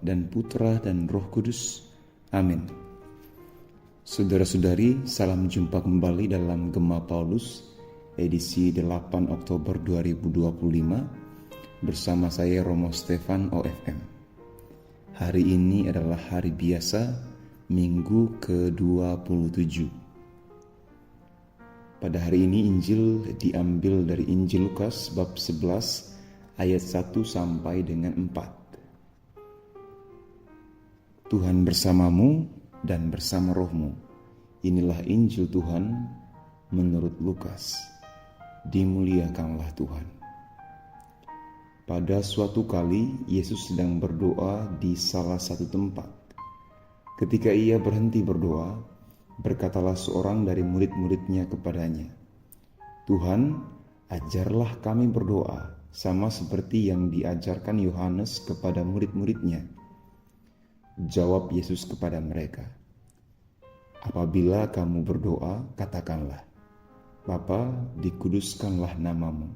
dan Putra dan Roh Kudus. Amin. Saudara-saudari, salam jumpa kembali dalam Gema Paulus edisi 8 Oktober 2025 bersama saya Romo Stefan OFM. Hari ini adalah hari biasa, Minggu ke-27. Pada hari ini Injil diambil dari Injil Lukas bab 11 ayat 1 sampai dengan 4. Tuhan bersamamu dan bersama rohmu. Inilah Injil Tuhan menurut Lukas. Dimuliakanlah Tuhan. Pada suatu kali Yesus sedang berdoa di salah satu tempat. Ketika ia berhenti berdoa, berkatalah seorang dari murid-muridnya kepadanya, "Tuhan, ajarlah kami berdoa, sama seperti yang diajarkan Yohanes kepada murid-muridnya." Jawab Yesus kepada mereka, "Apabila kamu berdoa, katakanlah, Bapa, dikuduskanlah namamu,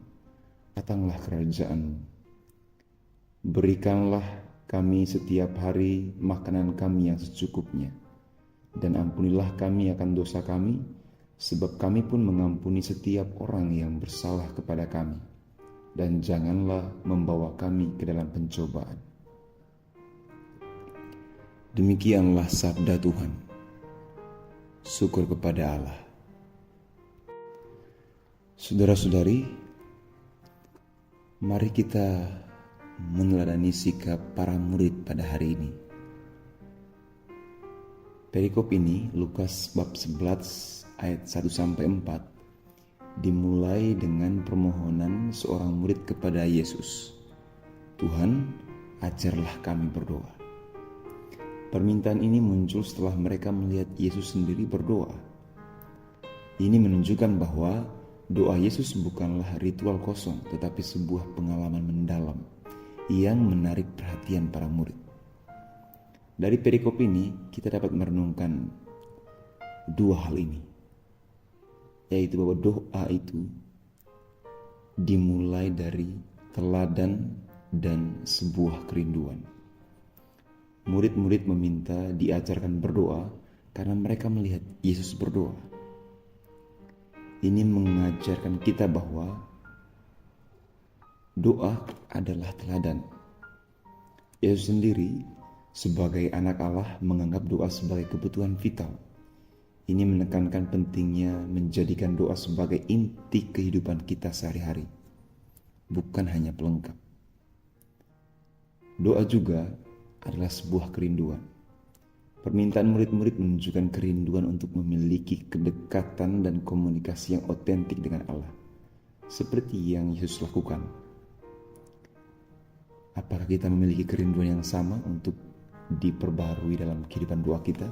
datanglah kerajaanmu. Berikanlah kami setiap hari makanan kami yang secukupnya, dan ampunilah kami akan dosa kami, sebab kami pun mengampuni setiap orang yang bersalah kepada kami. Dan janganlah membawa kami ke dalam pencobaan." Demikianlah sabda Tuhan. Syukur kepada Allah. Saudara-saudari, mari kita meneladani sikap para murid pada hari ini. Perikop ini, Lukas bab 11 ayat 1 sampai 4, dimulai dengan permohonan seorang murid kepada Yesus. "Tuhan, ajarlah kami berdoa." Permintaan ini muncul setelah mereka melihat Yesus sendiri berdoa. Ini menunjukkan bahwa doa Yesus bukanlah ritual kosong, tetapi sebuah pengalaman mendalam yang menarik perhatian para murid. Dari perikop ini, kita dapat merenungkan dua hal ini, yaitu bahwa doa itu dimulai dari teladan dan sebuah kerinduan. Murid-murid meminta diajarkan berdoa karena mereka melihat Yesus berdoa. Ini mengajarkan kita bahwa doa adalah teladan. Yesus sendiri sebagai anak Allah menganggap doa sebagai kebutuhan vital. Ini menekankan pentingnya menjadikan doa sebagai inti kehidupan kita sehari-hari, bukan hanya pelengkap. Doa juga adalah sebuah kerinduan. Permintaan murid-murid menunjukkan kerinduan untuk memiliki kedekatan dan komunikasi yang otentik dengan Allah, seperti yang Yesus lakukan. Apakah kita memiliki kerinduan yang sama untuk diperbarui dalam kehidupan doa kita?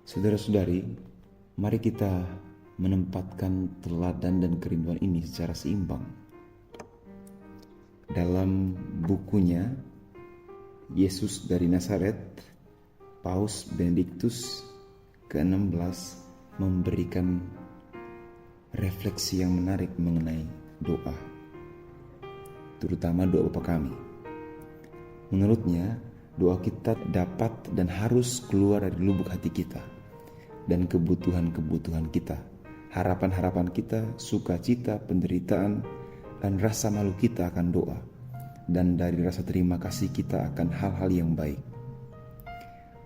Saudara-saudari, mari kita menempatkan teladan dan kerinduan ini secara seimbang. Dalam bukunya Yesus dari Nazaret, Paus Benediktus ke-16 memberikan refleksi yang menarik mengenai doa, terutama doa Bapa Kami. Menurutnya, doa kita dapat dan harus keluar dari lubuk hati kita dan kebutuhan-kebutuhan kita, harapan-harapan kita, sukacita, penderitaan, dan rasa malu kita akan doa, dan dari rasa terima kasih kita akan hal-hal yang baik.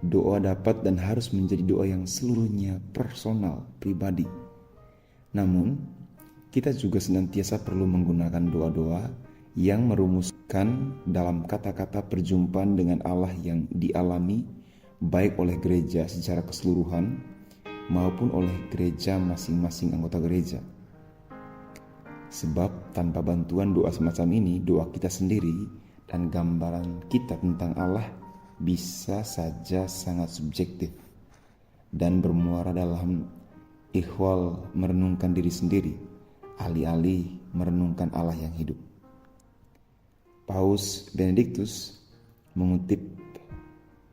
Doa dapat dan harus menjadi doa yang seluruhnya personal, pribadi. Namun, kita juga senantiasa perlu menggunakan doa-doa yang merumuskan dalam kata-kata perjumpaan dengan Allah yang dialami baik oleh gereja secara keseluruhan maupun oleh gereja masing-masing anggota gereja. Sebab tanpa bantuan doa semacam ini, doa kita sendiri dan gambaran kita tentang Allah bisa saja sangat subjektif dan bermuara dalam ihwal merenungkan diri sendiri, alih-alih merenungkan Allah yang hidup. Paus Benediktus mengutip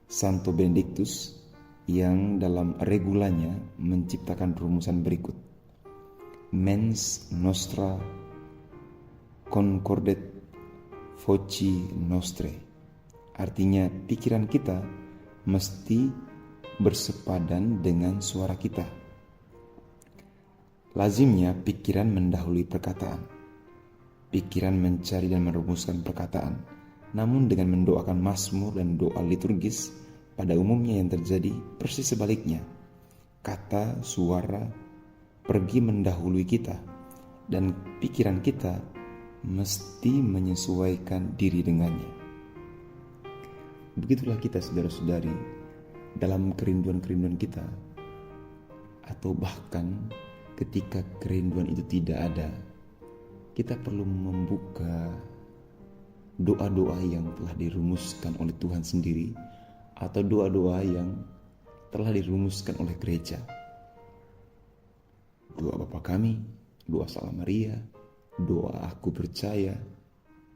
Santo Benediktus yang dalam regulanya menciptakan rumusan berikut: mens nostra concordet voci nostre. Artinya pikiran kita mesti bersepadan dengan suara kita. Lazimnya pikiran mendahului perkataan. Pikiran mencari dan merumuskan perkataan. Namun dengan mendoakan mazmur dan doa liturgis, pada umumnya yang terjadi persis sebaliknya. Kata, suara pergi mendahului kita, dan pikiran kita mesti menyesuaikan diri dengannya. Begitulah kita, saudara-saudari, dalam kerinduan-kerinduan kita, atau bahkan ketika kerinduan itu tidak ada, kita perlu membuka doa-doa yang telah dirumuskan oleh Tuhan sendiri, atau doa-doa yang telah dirumuskan oleh gereja. Doa Bapa Kami, doa Salam Maria, doa Aku Percaya,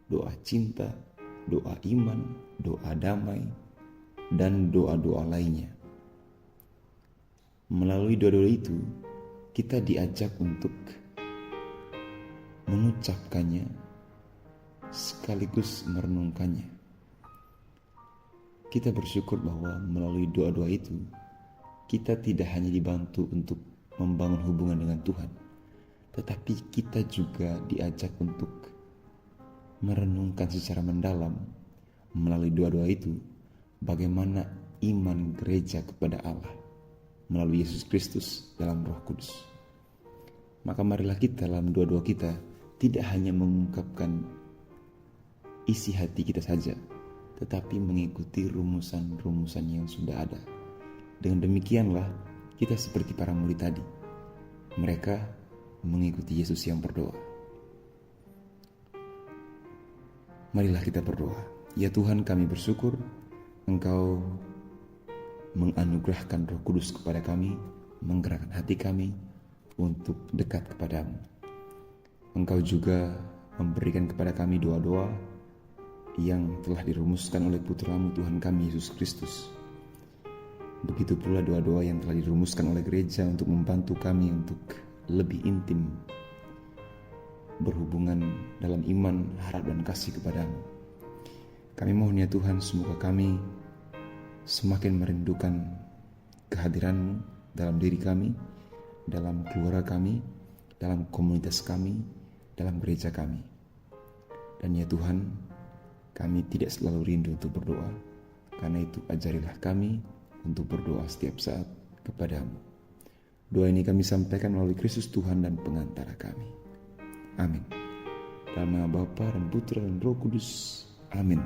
doa cinta, doa iman, doa damai, dan doa-doa lainnya. Melalui doa-doa itu, kita diajak untuk mengucapkannya sekaligus merenungkannya. Kita bersyukur bahwa melalui doa-doa itu, kita tidak hanya dibantu untuk membangun hubungan dengan Tuhan, tetapi kita juga diajak untuk merenungkan secara mendalam melalui doa-doa itu bagaimana iman gereja kepada Allah melalui Yesus Kristus dalam Roh Kudus. Maka marilah kita dalam doa-doa kita tidak hanya mengungkapkan isi hati kita saja, tetapi mengikuti rumusan-rumusan yang sudah ada. Dengan demikianlah kita seperti para murid tadi. Mereka mengikuti Yesus yang berdoa. Marilah kita berdoa. Ya Tuhan, kami bersyukur Engkau menganugerahkan Roh Kudus kepada kami, menggerakkan hati kami untuk dekat kepadamu. Engkau juga memberikan kepada kami doa-doa yang telah dirumuskan oleh Putra-Mu Tuhan kami Yesus Kristus. Begitu pula doa-doa yang telah dirumuskan oleh gereja untuk membantu kami untuk lebih intim berhubungan dalam iman, harap dan kasih kepadamu. Kami mohon ya Tuhan, semoga kami semakin merindukan kehadiran-Mu dalam diri kami, dalam keluarga kami, dalam komunitas kami, dalam gereja kami. Dan ya Tuhan, kami tidak selalu rindu untuk berdoa, karena itu ajarilah kami untuk berdoa setiap saat kepadamu. Doa ini kami sampaikan melalui Kristus Tuhan dan pengantara kami. Amin. Dalam nama Bapa dan Putra dan Roh Kudus. Amin.